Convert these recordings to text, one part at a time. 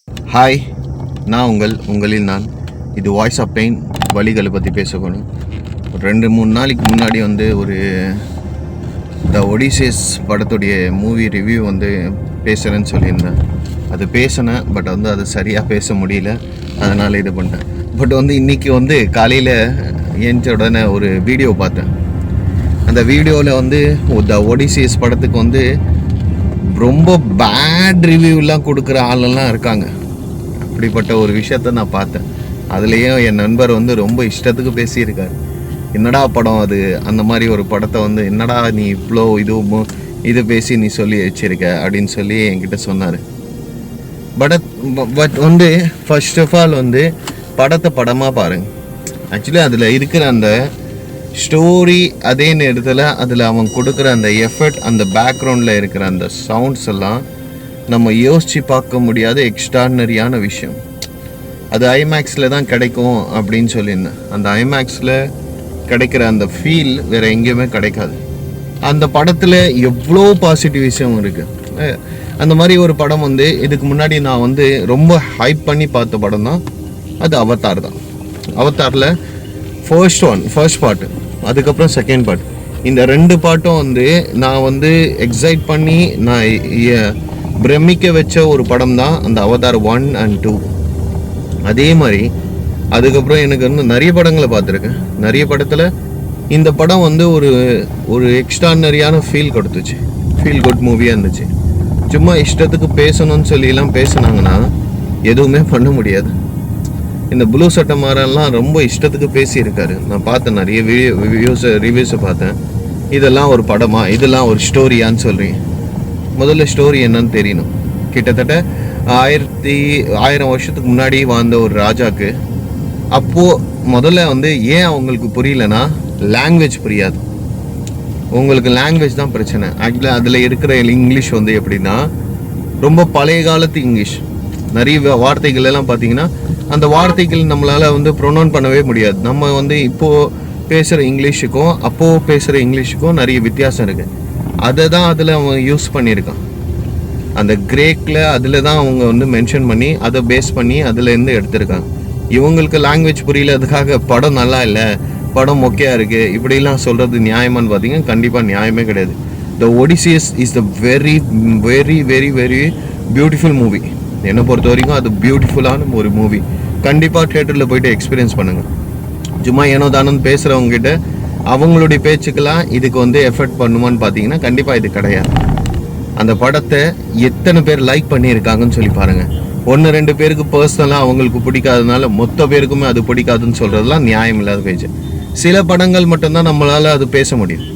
Hi, நான் உங்களில் நான். இது வாய்ஸ் ஆஃப் பெயின், வலிகளை பற்றி பேசணும். ஒரு 2-3 நாளைக்கு முன்னாடி ஒரு த ஒடிசேஸ் படத்துடைய மூவி ரிவ்யூ பேசுகிறேன்னு சொல்லியிருந்தேன். அது பேசினேன், பட் அது சரியாக பேச முடியல, அதனால் இது பண்ணிட்டேன். பட் இன்றைக்கி காலையில் ஏஞ்ச உடனே ஒரு வீடியோ பார்த்தேன். அந்த வீடியோவில் த ஒடிசேஸ் படத்துக்கு ரொம்ப பேட் ரிவ்யூலாம் கொடுக்குற ஆளெல்லாம் இருக்காங்க. அப்படிப்பட்ட ஒரு விஷயத்த நான் பார்த்தேன். அதுலேயும் என் நண்பர் ரொம்ப இஷ்டத்துக்கு பேசியிருக்காரு. என்னடா படம் அது, அந்த மாதிரி ஒரு படத்தை என்னடா நீ இவ்வளோ இது பேசி நீ சொல்லி வச்சிருக்க அப்படின்னு சொல்லி என்கிட்ட சொன்னார். பட் ஃபர்ஸ்ட் ஆஃப் ஆல் படத்தை படமாக பாருங்க. ஆக்சுவலி அதில் இருக்கிற அந்த ஸ்டோரி, அதே நேரத்தில் அதில் அவன் கொடுக்குற அந்த எஃபர்ட், அந்த பேக்ரவுண்டில் இருக்கிற அந்த சவுண்ட்ஸ் எல்லாம் நம்ம யோசித்து பார்க்க முடியாத எக்ஸ்ட்ரானரியான விஷயம். அது ஐமேக்ஸில் தான் கிடைக்கும் அப்படின்னு சொல்லியிருந்தேன். அந்த ஐமேக்ஸில் கிடைக்கிற அந்த ஃபீல் வேறு எங்கேயுமே கிடைக்காது. அந்த படத்தில் எவ்வளோ பாசிட்டிவ் விஷயம் இருக்குது. அந்த மாதிரி ஒரு படம் இதுக்கு முன்னாடி நான் ரொம்ப ஹைப் பண்ணி பார்த்த படம் தான் அது அவதார் தான். அவதாரில் ஃபர்ஸ்ட் பார்ட்டு, அதுக்கப்புறம் செகண்ட் பார்ட், இந்த 2 பார்ட்டும் நான் எக்ஸைட் பண்ணி நான் பிரமிக்க வச்ச ஒரு படம் தான் அந்த அவதார் 1 and 2. அதே மாதிரி அதுக்கப்புறம் எனக்கு நிறைய படங்களை பார்த்துருக்கேன். நிறைய படத்தில் இந்த படம் ஒரு எக்ஸ்ட்ரானரியான ஃபீல் கொடுத்துச்சு. ஃபீல் குட் மூவியாக இருந்துச்சு. சும்மா இஷ்டத்துக்கு பேசணும்னு சொல்லிலாம் பேசினாங்கன்னா எதுவுமே பண்ண முடியாது. இந்த ப்ளூ சட்டை மாரெல்லாம் ரொம்ப இஷ்டத்துக்கு பேசியிருக்காரு. நான் பார்த்தேன், நிறைய ரிவ்யூஸை பார்த்தேன். இதெல்லாம் ஒரு படமா, இதெல்லாம் ஒரு ஸ்டோரியான்னு சொல்கிறேன். முதல்ல ஸ்டோரி என்னன்னு தெரியணும். கிட்டத்தட்ட 1000 வருஷத்துக்கு முன்னாடி வாழ்ந்த ஒரு ராஜாக்கு அப்போது முதல்ல ஏன் அவங்களுக்கு புரியலன்னா லாங்குவேஜ் புரியாது. உங்களுக்கு லாங்குவேஜ் தான் பிரச்சனை. ஆக்சுவலி அதில் இருக்கிற இங்கிலீஷ் எப்படின்னா ரொம்ப பழைய காலத்து இங்கிலீஷ். நிறைய வார்த்தைகள் எல்லாம் பார்த்தீங்கன்னா அந்த வார்த்தைகள் நம்மளால் ப்ரொனவுன் பண்ணவே முடியாது. நம்ம இப்போது பேசுகிற இங்கிலீஷுக்கும் அப்போது பேசுகிற இங்கிலீஷுக்கும் நிறைய வித்தியாசம் இருக்குது. அதை தான் அதில் அவன் யூஸ் பண்ணியிருக்கான். அந்த கிரேக்கில் அதில் தான் அவங்க மென்ஷன் பண்ணி அதை பேஸ் பண்ணி அதுலேருந்து எடுத்திருக்காங்க. இவங்களுக்கு லாங்குவேஜ் புரியல, அதுக்காக படம் நல்லா இல்லை, படம் மொக்கையாக இருக்குது, இப்படிலாம் சொல்கிறது நியாயமானு பார்த்தீங்கன்னா கண்டிப்பாக நியாயமே கிடையாது. The Odyssey is the very very very very beautiful movie. என்னை பொறுத்த வரைக்கும் அது பியூட்டிஃபுல்லான ஒரு மூவி. கண்டிப்பாக தியேட்டரில் போய்ட்டு எக்ஸ்பீரியன்ஸ் பண்ணுங்கள். சும்மா ஏனோ தானோன்னு பேசுகிறவங்ககிட்ட அவங்களுடைய பேச்சுக்கெல்லாம் இதுக்கு எஃபெக்ட் பண்ணுமான்னு பார்த்தீங்கன்னா கண்டிப்பாக இது கிடையாது. அந்த படத்தை எத்தனை பேர் லைக் பண்ணியிருக்காங்கன்னு சொல்லி பாருங்கள். 1-2 பேருக்கு பர்சனலாக அவங்களுக்கு பிடிக்காததுனால மொத்த பேருக்குமே அது பிடிக்காதுன்னு சொல்கிறதுலாம் நியாயம் இல்லாத பேச்சு. சில படங்கள் மட்டும்தான் நம்மளால் அது பேச முடியும்.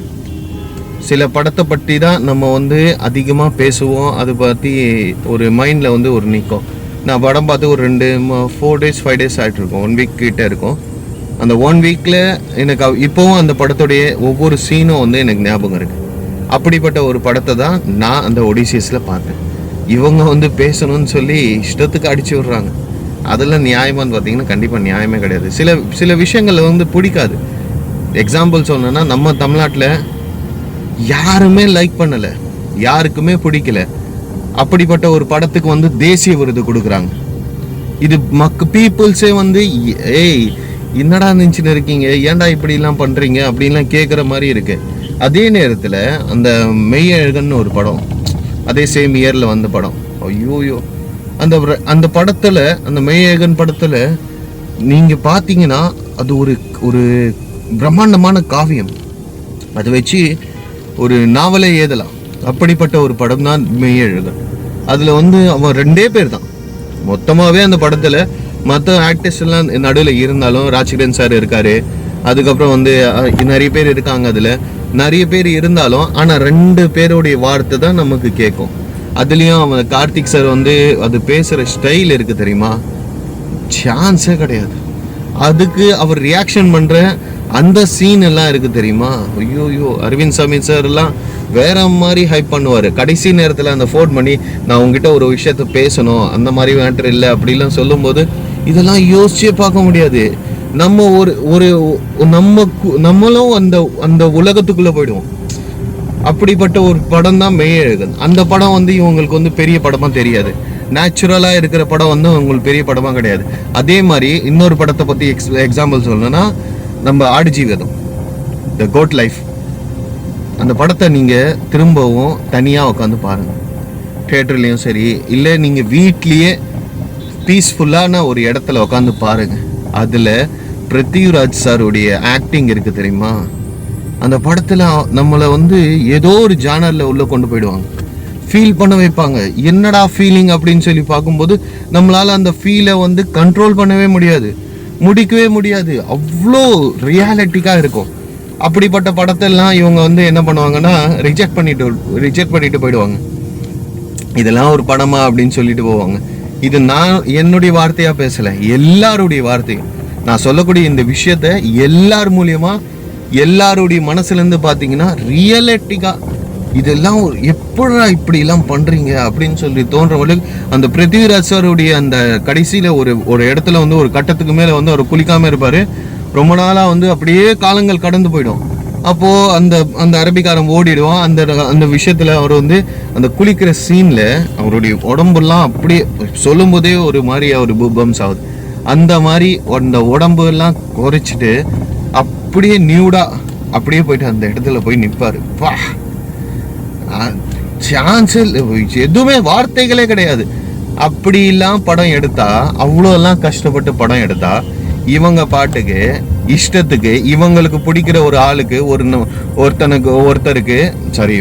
சில படத்தை பற்றி தான் நம்ம அதிகமாக பேசுவோம். அதை பற்றி ஒரு மைண்டில் ஒரு நிற்கும். நான் படம் பார்த்து ஒரு 4 days 5 days ஆகிட்டு இருக்கும், 1 week கிட்டே இருக்கும். அந்த 1 weekல எனக்கு இப்போவும் அந்த படத்துடைய ஒவ்வொரு சீனும் எனக்கு ஞாபகம் இருக்குது. அப்படிப்பட்ட ஒரு படத்தை தான் நான் அந்த ஒடிசியஸில் பார்த்தேன். இவங்க பேசணும்னு சொல்லி இஷ்டத்துக்கு அடிச்சு விட்றாங்க. அதெல்லாம் நியாயமானு பார்த்தீங்கன்னா கண்டிப்பாக நியாயமே கிடையாது. சில விஷயங்கள் பிடிக்காது. எக்ஸாம்பிள் சொன்னேன்னா, நம்ம தமிழ்நாட்டில் யாருமே லைக் பண்ணலை, யாருக்குமே பிடிக்கல. அப்படிப்பட்ட ஒரு படத்துக்கு தேசிய விருது கொடுக்குறாங்க. இது பீப்புள்ஸே ஏய் என்னடா நினச்சின்னு இருக்கீங்க, ஏன்டா இப்படிலாம் பண்ணுறீங்க அப்படின்லாம் கேட்குற மாதிரி இருக்கு. அதே நேரத்தில் அந்த மெய்யழகன் ஒரு படம், அதே சேம் இயரில் வந்த படம், ஐயோயோ அந்த படத்தில், அந்த மெய்யழகன் படத்தில் நீங்கள் பார்த்தீங்கன்னா அது ஒரு பிரம்மாண்டமான காவியம். அதை வச்சு ஒரு நாவலே எழுதலாம். அப்படிப்பட்ட ஒரு படம் தான் மெய்யழகன். அதில் அவன் 2 பேர் தான் மொத்தமாகவே அந்த படத்தில். மற்ற ஆக்டர்ஸ் எல்லாம் நடுவில் இருந்தாலும் ராஜ்கிரண் சார் இருக்காரு, அதுக்கப்புறம் நிறைய பேர் இருக்காங்க. அதில் நிறைய பேர் இருந்தாலும் ஆனால் 2 பேருடைய வார்த்தை தான் நமக்கு கேட்கும். அதுலேயும் அவன் கார்த்திக் சார் அது பேசுகிற ஸ்டைல் இருக்குது தெரியுமா, சான்ஸே கிடையாது. அதுக்கு அவர் ரியாக்ஷன் பண்ணுற அந்த சீன் எல்லாம் இருக்குது தெரியுமா, ஐயோயோ. அரவிந்த் சாமி சார் எல்லாம் வேற மாதிரி ஹைப் பண்ணுவார். கடைசி நேரத்தில் அந்த ஃபோன் பண்ணி நான் உங்ககிட்ட ஒரு விஷயத்த பேசணும், அந்த மாதிரி மேட்டர் இல்லை அப்படிலாம் சொல்லும்போது இதெல்லாம் யோசிச்சே பார்க்க முடியாது. நம்ம நம்மளும் அந்த உலகத்துக்குள்ளே போயிடுவோம். அப்படிப்பட்ட ஒரு படம் தான் மெய்யழகன். அந்த படம் இவங்களுக்கு பெரிய படமாக தெரியாது. நேச்சுரலாக இருக்கிற படம் வந்து உங்களுக்கு பெரிய படமாக கிடையாது. அதே மாதிரி இன்னொரு படத்தை பற்றி எக்ஸாம்பிள் சொல்லணும்னா நம்ம ஆடுஜீவிதம், த கோட் லைஃப். அந்த படத்தை நீங்கள் திரும்பவும் தனியாக உட்காந்து பாருங்கள், தியேட்டர்லேயும் சரி, இல்லை நீங்கள் வீட்லேயே பீஸ்ஃபுல்லான ஒரு இடத்துல உட்காந்து பாருங்கள். அதில் பிருத்திவிராஜ் சாருடைய ஆக்டிங் இருக்குது தெரியுமா? அந்த படத்தில் நம்மளை வந்து ஏதோ ஒரு ஜானரில் உள்ளே கொண்டு போயிடுவாங்க, ஃபீல் பண்ண வைப்பாங்க. என்னடா ஃபீலிங் அப்படின்னு சொல்லி பார்க்கும்போது நம்மளால் அந்த ஃபீலை வந்து கண்ட்ரோல் பண்ணவே முடியாது, முடிக்கவே முடியாது. அவ்வளோ ரியாலிட்டிக்காக இருக்கும். அப்படிப்பட்ட படத்தெல்லாம் இவங்க வந்து என்ன பண்ணுவாங்கன்னா ரிஜெக்ட் பண்ணிட்டு போயிடுவாங்க. இதெல்லாம் ஒரு படமா அப்படின்னு சொல்லிட்டு போவாங்க. இது நான் என்னுடைய வார்த்தையாக பேசலை, எல்லாருடைய வார்த்தையும். நான் சொல்லக்கூடிய இந்த விஷயத்த எல்லார் மூலியமா எல்லாருடைய மனசுலேருந்து பார்த்தீங்கன்னா ரியலிட்டிக்காக இதெல்லாம் எப்படா இப்படிலாம் பண்ணுறீங்க அப்படின்னு சொல்லி தோன்றவங்களுக்கு அந்த பிருத்திவிராஜ் சாருடைய அந்த கடைசியில் ஒரு இடத்துல வந்து ஒரு கட்டத்துக்கு மேலே வந்து அவர் குளிக்காமல் இருப்பார். ரொம்ப நாளாக வந்து அப்படியே காலங்கள் கடந்து போயிடும். அப்போது அந்த அரபிக்காரன் ஓடிடுவான். அந்த விஷயத்தில் அவர் வந்து அந்த குளிக்கிற சீனில் அவருடைய உடம்புலாம் அப்படியே சொல்லும் போதே ஒரு மாதிரி அவர் பம்ஸ் ஆகுது. அந்த மாதிரி அந்த உடம்பு எல்லாம் குறைச்சிட்டு அப்படியே நியூடா அப்படியே போயிட்டு அந்த இடத்துல போய் நிற்பார். பா, சான்ஸ் எதுவுமே வார்த்தைகளே கிடையாது. அப்படிலாம் படம் எடுத்தா, அவ்வளோலாம் கஷ்டப்பட்டு படம் எடுத்தா, இவங்க பாட்டுக்கு இஷ்டத்துக்கு இவங்களுக்கு பிடிக்கிற ஒரு ஆளுக்கு ஒருத்தருக்கு சாரி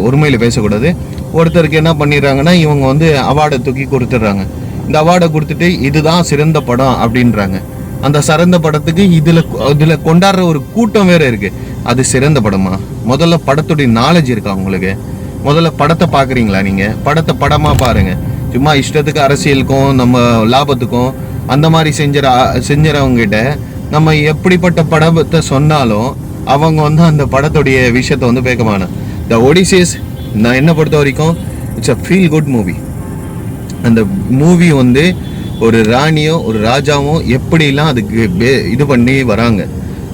ஒருமையில் பேசக்கூடாது, ஒருத்தருக்கு என்ன பண்ணிடுறாங்கன்னா இவங்க வந்து அவார்டை தூக்கி கொடுத்துட்றாங்க. இந்த அவார்டை கொடுத்துட்டு இதுதான் சிறந்த படம் அப்படின்றாங்க. அந்த சிறந்த படத்துக்கு இதில் கொண்டாடுற ஒரு கூட்டம் வேற இருக்கு. அது சிறந்த படமா? முதல்ல படத்துடைய நாலேஜ் இருக்கா உங்களுக்கு? முதல்ல படத்தை பார்க்குறீங்களா? நீங்கள் படத்தை படமாக பாருங்க. சும்மா இஷ்டத்துக்கு அரசியலுக்கும் நம்ம லாபத்துக்கும் அந்த மாதிரி செஞ்சறவங்ககிட்ட நம்ம எப்படிப்பட்ட படத்தை சொன்னாலும் அவங்க வந்து அந்த படத்துடைய விஷயத்தை வந்து பேக்கமான த ஒடிசிஸ். நான் என்ன பொறுத்த வரைக்கும் it's a feel good movie. அந்த மூவி வந்து ஒரு ராணியோ ஒரு ராஜாவோ எப்படிலாம் அதுக்கு இது பண்ணி வராங்க,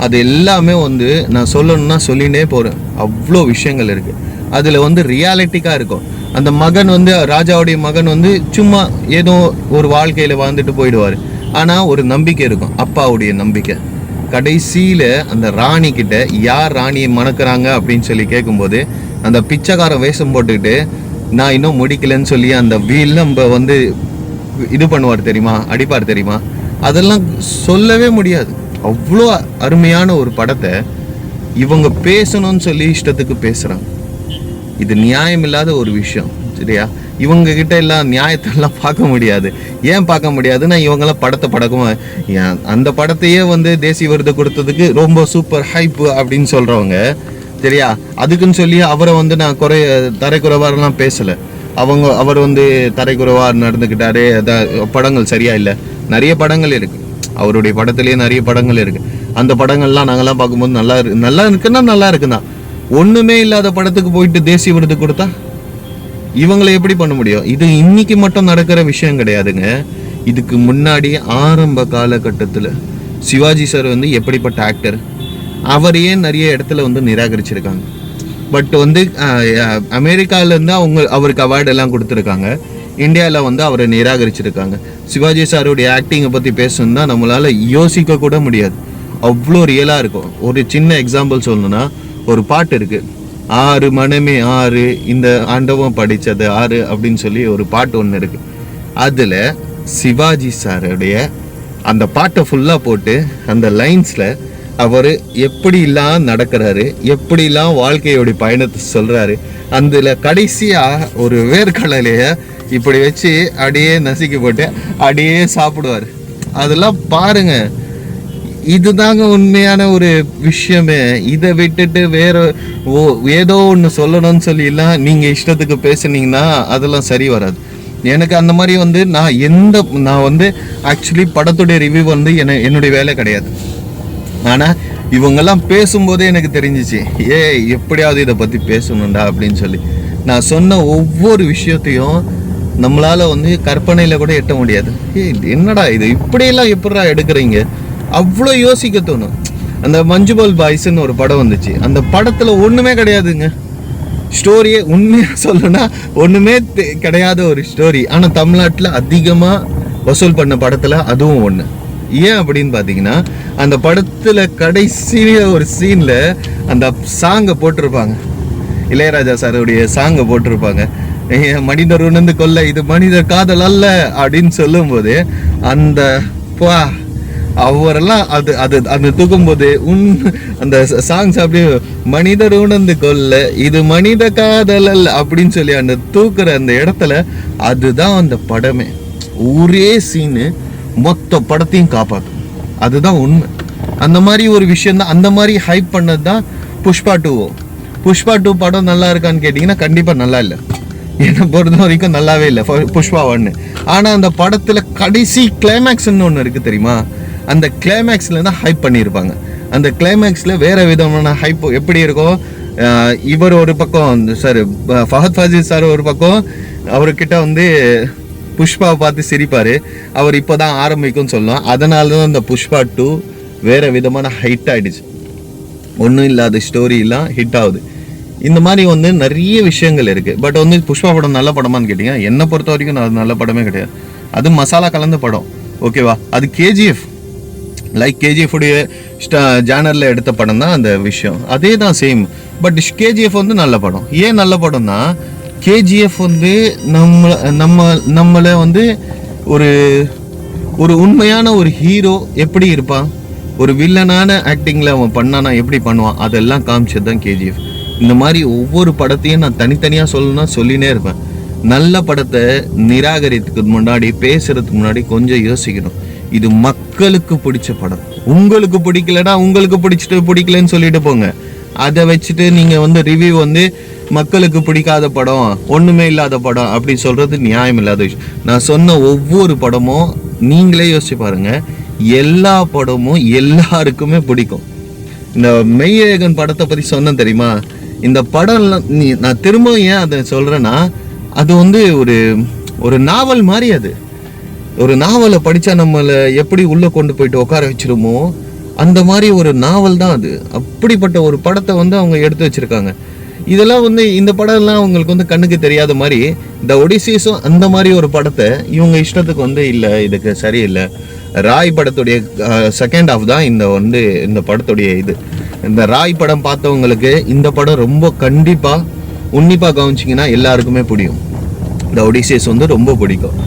அது எல்லாமே வந்து நான் சொல்லணும்னா சொல்லினே போகிறேன். அவ்வளோ விஷயங்கள் இருக்குது அதில் வந்து ரியாலிட்டிக்காக இருக்கும். அந்த மகன் வந்து ராஜாவுடைய மகன் வந்து சும்மா ஏதோ ஒரு வாழ்க்கையில் வாழ்ந்துட்டு போயிடுவார். ஆனால் ஒரு நம்பிக்கை இருக்கும், அப்பாவுடைய நம்பிக்கை. கடைசியில் அந்த ராணி கிட்ட யார் ராணியை மணக்கிறாங்க அப்படின்னு சொல்லி கேட்கும்போது அந்த பிச்சைக்கார வேஷம் போட்டுக்கிட்டு நான் இன்னும் முடிக்கலன்னு சொல்லி அந்த நம்ம வந்து இது பண்ணுவார் தெரியுமா, அடிப்பார் தெரியுமா, அதெல்லாம் சொல்லவே முடியாது. அவ்வளோ அருமையான ஒரு படத்தை இவங்க பேசணும்னு சொல்லி இஷ்டத்துக்கு பேசுகிறாங்க. இது நியாயம் இல்லாத ஒரு விஷயம், சரியா? இவங்க கிட்ட எல்லாம் நியாயத்தெல்லாம் பார்க்க முடியாது. ஏன் பார்க்க முடியாதுன்னா இவங்கெல்லாம் படத்தை அந்த படத்தையே வந்து தேசிய விருது கொடுத்ததுக்கு ரொம்ப சூப்பர் ஹைப்பு அப்படின்னு சொல்கிறவங்க, சரியா? அதுக்குன்னு சொல்லி அவரை வந்து நான் தரைக்குறைவாரெல்லாம் பேசலை. அவர் வந்து தரைக்குறைவாக நடந்துக்கிட்டாரு, படங்கள் சரியா இல்லை. நிறைய படங்கள் இருக்குது, அவருடைய படத்துலேயே நிறைய படங்கள் இருக்குது. அந்த படங்கள்லாம் நாங்கள்லாம் பார்க்கும்போது நல்லா இருக்குன்னா நல்லா இருக்குன்னா, ஒன்றுமே இல்லாத படத்துக்கு போயிட்டு தேசிய விருது கொடுத்தா இவங்களை எப்படி பண்ண முடியும்? இது இன்னைக்கு மட்டும் நடக்கிற விஷயம் கிடையாதுங்க. இதுக்கு முன்னாடி ஆரம்ப காலகட்டத்தில் சிவாஜி சார் வந்து எப்படிப்பட்ட ஆக்டர், அவரையே நிறைய இடத்துல வந்து நிராகரிச்சிருக்காங்க. பட் வந்து அமெரிக்காவிலேருந்து அவருக்கு அவார்டு எல்லாம் கொடுத்துருக்காங்க. இந்தியாவில் வந்து அவரை நிராகரிச்சிருக்காங்க. சிவாஜி சாருடைய ஆக்டிங்கை பற்றி பேசணுன்னா நம்மளால் யோசிக்க கூட முடியாது, அவ்வளோ ரியலாக இருக்கும். ஒரு சின்ன எக்ஸாம்பிள் சொல்லணுன்னா, ஒரு பாட்டு இருக்குது, 6 மனமே 6 இந்த ஆண்டவம் படித்தது 6 அப்படின்னு சொல்லி ஒரு பாட்டு ஒன்று இருக்குது. அதில் சிவாஜி சாருடைய அந்த பாட்டை ஃபுல்லாக போட்டு அந்த லைன்ஸில் அவர் எப்படிலாம் நடக்கிறாரு, எப்படிலாம் வாழ்க்கையோடைய பயணத்தை சொல்கிறாரு. அதில் கடைசியாக ஒரு வேர்க்கடலையை இப்படி வச்சு அப்படியே நசுக்கி போட்டு அப்படியே சாப்பிடுவார். அதெல்லாம் பாருங்க, இதுதாங்க உண்மையான ஒரு விஷயமே. இதை விட்டுட்டு வேற ஏதோ ஒன்று சொல்லணும்னு சொல்லிலாம் நீங்கள் இஷ்டத்துக்கு பேசுனீங்கன்னா அதெல்லாம் சரி வராது. எனக்கு அந்த மாதிரி வந்து நான் வந்து ஆக்சுவலி படத்துடைய ரிவ்யூ வந்து என்னுடைய வேலை கிடையாது. ஆனால் இவங்கெல்லாம் பேசும்போதே எனக்கு தெரிஞ்சிச்சு, எப்படியாவது இதை பற்றி பேசணுண்டா அப்படின்னு சொல்லி. நான் சொன்ன ஒவ்வொரு விஷயத்தையும் நம்மளால் வந்து கற்பனையில் கூட எட்ட முடியாது. என்னடா இது இப்படியெல்லாம் எப்படா எடுக்கிறீங்க, அவ்வளோ யோசிக்க தோணும். அந்த மஞ்சுபால் பாய்ஸ்ன்னு ஒரு படம் வந்துச்சு, அந்த படத்தில் ஒன்றுமே கிடையாதுங்க. ஸ்டோரியே உண்மையாக சொல்லணும்னா ஒன்றுமே கிடையாத ஒரு ஸ்டோரி. ஆனால் தமிழ்நாட்டில் அதிகமாக வசூல் பண்ண படத்தில் அதுவும் ஒன்று. ஏன் அப்படின்னு பார்த்தீங்கன்னா, அந்த படத்தில் கடைசியில் ஒரு சீனில் அந்த சாங்கை போட்டிருப்பாங்க, இளையராஜா சாருடைய சாங்கை போட்டிருப்பாங்க, மனிதர் உணர்ந்து கொள்ள இது மனிதர் காதல் அல்ல அப்படின்னு சொல்லும்போது அந்த அவரெல்லாம் அது அது அந்த தூக்கும்போது அந்த சாங்ஸ் அப்படியே மனிதர் உணர்ந்து கொள்ள இது மனித காதல் அல்ல அப்படின்னு சொல்லி அந்த தூக்குற அந்த இடத்துல அதுதான் அந்த படமே. ஒரே சீனு மொத்த படத்தையும் காப்பாற்றும். அதுதான் உண்மை. அந்த மாதிரி ஒரு விஷயம் தான், அந்த மாதிரி ஹைப் பண்ணது தான் புஷ்பா 2. புஷ்பா 2 படம் நல்லா இருக்கான்னு கேட்டிங்கன்னா கண்டிப்பாக நல்லா இல்லை. என்னை பொறுத்த வரைக்கும் நல்லாவே இல்லை புஷ்பா 1. ஆனால் அந்த படத்தில் கடைசி கிளைமேக்ஸ்ன்னு ஒன்று இருக்குது தெரியுமா? அந்த கிளைமேக்ஸில் தான் ஹைப் பண்ணியிருப்பாங்க. அந்த கிளைமேக்ஸில் வேறு விதமான ஹைப் எப்படி இருக்கும், இவர் ஒரு பக்கம் சார் ஃபஹத் ஃபாசில் சார் ஒரு பக்கம் அவர்கிட்ட வந்து புஷ்பாவை பார்த்து சிரிப்பார், அவர் இப்போ தான் ஆரம்பிக்கும்னு சொல்லலாம். அதனால தான் அந்த புஷ்பா 2 வேறு விதமான ஹைட் ஆகிடுச்சு. ஒன்றும் இல்லாத ஸ்டோரிலாம் ஹிட் ஆகுது. இந்த மாதிரி வந்து நிறைய விஷயங்கள் இருக்குது. பட் வந்து புஷ்பா படம் நல்ல படமான்னு கேட்டிங்க, என்னை பொறுத்த வரைக்கும் அது நல்ல படமே கிடையாது. அது மசாலா கலந்த படம், ஓகேவா? அது கேஜிஎஃப் லைக் கேஜிஎஃப் உடைய ஜானரில் எடுத்த படம் தான் அந்த விஷயம், அதே தான் சேம். பட் கேஜிஎஃப் வந்து நல்ல படம். ஏன் நல்ல படம்னா, கேஜிஎஃப் வந்து நம்மளை வந்து ஒரு ஒரு உண்மையான ஒரு ஹீரோ எப்படி இருப்பான், ஒரு வில்லனான ஆக்டிங்கில் அவன் பண்ணானா எப்படி பண்ணுவான், அதெல்லாம் காமிச்சது தான் கேஜிஎஃப். இந்த மாதிரி ஒவ்வொரு படத்தையும் நான் தனித்தனியாக சொல்லணும்னா சொல்லினே இருப்பேன். நல்ல படத்தை நிராகரித்துக்கு முன்னாடி, பேசுறதுக்கு முன்னாடி கொஞ்சம் யோசிக்கணும். இது மக்களுக்கு பிடிச்ச படம். உங்களுக்கு பிடிக்கலன்னா உங்களுக்கு பிடிக்கலன்னு சொல்லிட்டு போங்க. அதை வச்சுட்டு நீங்கள் வந்து ரிவ்யூ வந்து மக்களுக்கு பிடிக்காத படம், ஒன்றுமே இல்லாத படம் அப்படி சொல்கிறது நியாயம் இல்லாத விஷயம். நான் சொன்ன ஒவ்வொரு படமும் நீங்களே யோசிச்சு பாருங்கள், எல்லா படமும் எல்லாருக்குமே பிடிக்கும். இந்த மெய்யழகன் படத்தை பற்றி சொன்னேன் தெரியுமா? இந்த படம்லாம் நான் திரும்ப ஏன் அதை சொல்கிறேன்னா, அது வந்து ஒரு நாவல் மாதிரி. அது ஒரு நாவலை படித்தா நம்மளை எப்படி உள்ளே கொண்டு போயிட்டு உட்கார வச்சிருமோ அந்த மாதிரி ஒரு நாவல் தான் அது. அப்படிப்பட்ட ஒரு படத்தை வந்து அவங்க எடுத்து வச்சுருக்காங்க. இதெல்லாம் வந்து இந்த படம்லாம் அவங்களுக்கு வந்து கண்ணுக்கு தெரியாத மாதிரி, இந்த ஒடிசிஸும் அந்த மாதிரி ஒரு படத்தை இவங்க இஷ்டத்துக்கு வந்து இல்லை இதுக்கு சரியில்லை. ராய் படத்துடைய செகண்ட் ஹாஃப் தான் இந்த படத்துடைய இது. இந்த ராய் படம் பார்த்தவங்களுக்கு இந்த படம் ரொம்ப கண்டிப்பாக உன்னிப்பாக கவனிச்சிங்கன்னா எல்லாருக்குமே பிடிக்கும். இந்த ஒடிசிஸ் வந்து ரொம்ப பிடிக்கும்.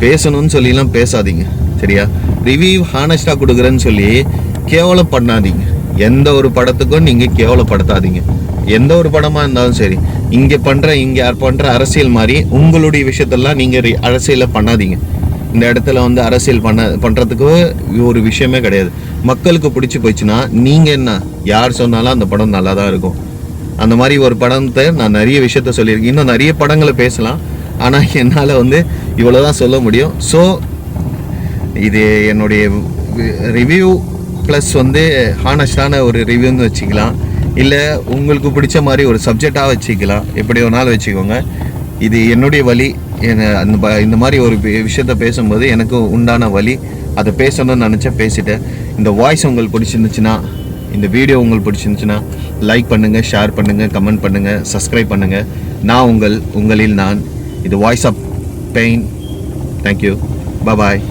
பேசணும்னு சொல்லிலாம் பேசாதீங்க, சரியா? ரிவ்யூ ஹானஸ்டாக கொடுக்குறேன்னு சொல்லி கேவலம் பண்ணாதீங்க. எந்த ஒரு படத்துக்கும் நீங்கள் கேவலப்படுத்தாதீங்க. எந்த ஒரு படமாக இருந்தாலும் சரி, இங்கே பண்ணுற அரசியல் மாதிரி உங்களுடைய விஷயத்தெல்லாம் நீங்கள் அரசியலை பண்ணாதீங்க. இந்த இடத்துல வந்து அரசியல் பண்ணுறதுக்கு ஒரு விஷயமே கிடையாது. மக்களுக்கு பிடிச்சி போயிடுச்சுன்னா நீங்கள் என்ன யார் சொன்னாலும் அந்த படம் நல்லா தான் இருக்கும். அந்த மாதிரி ஒரு படத்தை நான் நிறைய விஷயத்த சொல்லியிருக்கேன். இன்னும் நிறைய படங்களை பேசலாம், ஆனால் என்னால் வந்து இவ்வளோதான் சொல்ல முடியும். ஸோ இது என்னுடைய ரிவ்யூ ப்ளஸ் வந்து ஹானஸ்டான ஒரு ரிவ்யூன்னு வச்சுக்கலாம், இல்லை உங்களுக்கு பிடிச்ச மாதிரி ஒரு சப்ஜெக்டாக வச்சுக்கலாம், எப்படி வேணாலும் வச்சுக்கோங்க. இது என்னுடைய வழி. இந்த மாதிரி ஒரு விஷயத்த பேசும்போது எனக்கு உண்டான வழி, அதை பேசணும்னு நினச்சேன், பேசிட்டேன். இந்த வாய்ஸ் உங்களுக்கு பிடிச்சிருந்துச்சுன்னா, இந்த வீடியோ உங்களுக்கு பிடிச்சிருந்துச்சுன்னா லைக் பண்ணுங்கள், ஷேர் பண்ணுங்கள், கமெண்ட் பண்ணுங்கள், சப்ஸ்கிரைப் பண்ணுங்கள். நான் உங்களில் நான். இது voice of pain. Thank you. Bye.